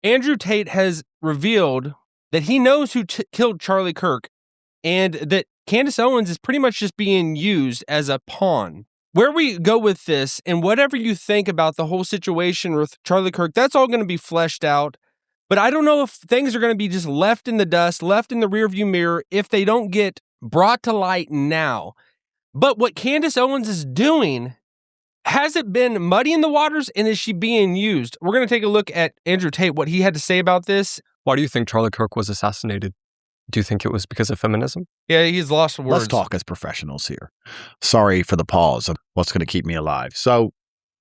Andrew Tate has revealed that he knows who killed Charlie Kirk and that Candace Owens is pretty much just being used as a pawn. Where we go with this, and whatever you think about the whole situation with Charlie Kirk, that's all going to be fleshed out. But I don't know if things are going to be just left in the dust, left in the rearview mirror, if they don't get brought to light now. But what Candace Owens is doing, has it been muddying the waters, and is she being used? We're going to take a look at Andrew Tate, what he had to say about this. Why do you think Charlie Kirk was assassinated? Do you think it was because of feminism? Yeah, he's lost words. Let's talk as professionals here. Sorry for the pause of what's going to keep me alive. So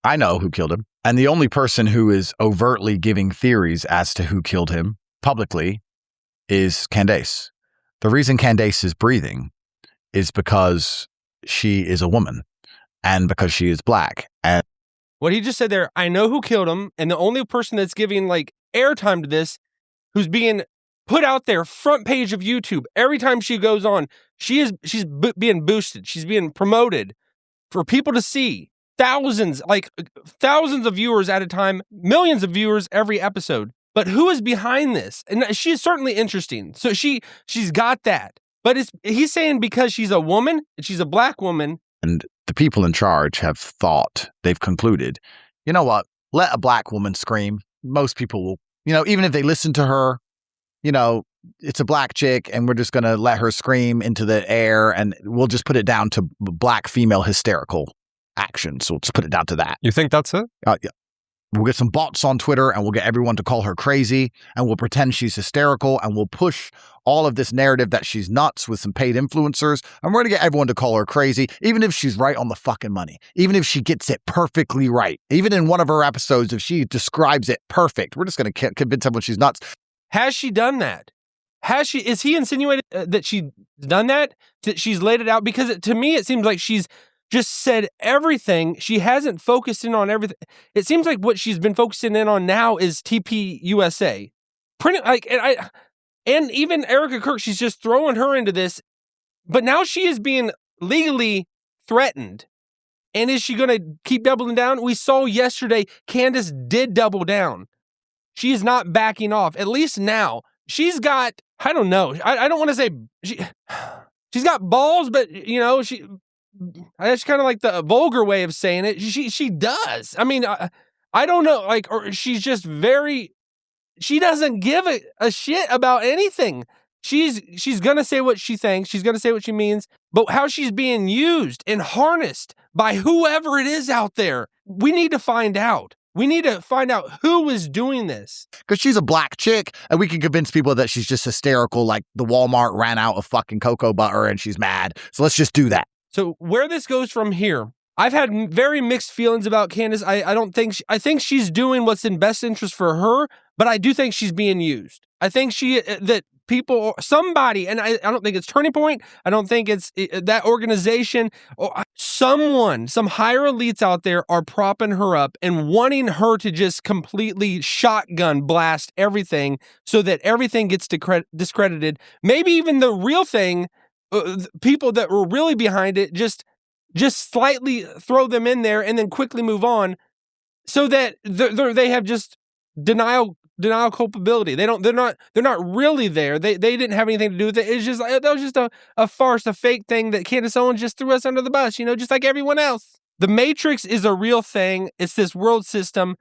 I know who killed him. And the only person who is overtly giving theories as to who killed him publicly is Candace. The reason Candace is breathing is because she is a woman and because she is black. And what he just said there, I know who killed him, and the only person that's giving like airtime to this, who's being put out there, front page of YouTube, every time she goes on, she's being boosted. She's being promoted for people to see. Thousands of viewers at a time, millions of viewers every episode. But who is behind this? And she's certainly interesting. So she's got that. But he's saying because she's a woman, she's a black woman. And the people in charge have thought, they've concluded, you know what? Let a black woman scream. Most people will, even if they listen to her, it's a black chick and we're just going to let her scream into the air and we'll just put it down to black female hysterical action. So we'll just put it down to that. You think that's it? Yeah. We'll get some bots on Twitter and we'll get everyone to call her crazy and we'll pretend she's hysterical and we'll push all of this narrative that she's nuts with some paid influencers. And we're going to get everyone to call her crazy, even if she's right on the fucking money, even if she gets it perfectly right. Even in one of her episodes, if she describes it perfect, we're just going to convince everyone she's nuts. Has she done that? Is he insinuated that she's done that? That she's laid it out? Because to me, it seems like she's just said everything. She hasn't focused in on everything. It seems like what she's been focusing in on now is TP USA. And even Erica Kirk, she's just throwing her into this. But now she is being legally threatened. And is she going to keep doubling down? We saw yesterday, Candace did double down. She is not backing off, at least now. She's got, I don't know. I don't want to say she's got balls, but that's kind of like the vulgar way of saying it. She does. I mean, I don't know, or she's just she doesn't give a shit about anything. She's going to say what she thinks. She's going to say what she means, but how she's being used and harnessed by whoever it is out there, we need to find out. We need to find out who is doing this. Because she's a black chick, and we can convince people that she's just hysterical, like the Walmart ran out of fucking cocoa butter and she's mad. So let's just do that. So where this goes from here, I've had very mixed feelings about Candace. I think she's doing what's in best interest for her, but I do think she's being used. I think somebody, and I don't think it's Turning Point. I don't think it's that organization or someone, some higher elites out there are propping her up and wanting her to just completely shotgun blast everything so that everything gets discredited. Maybe even the real thing, people that were really behind it, just slightly throw them in there and then quickly move on so that they have just denial culpability. They're not really there. They didn't have anything to do with it. It's just that was just a farce, a fake thing that Candace Owens just threw us under the bus, just like everyone else. The Matrix is a real thing. It's this world system.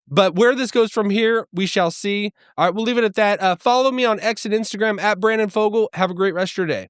But where this goes from here, we shall see. All right, we'll leave it at that. Follow me on X and Instagram at Brandon Fogel. Have a great rest of your day.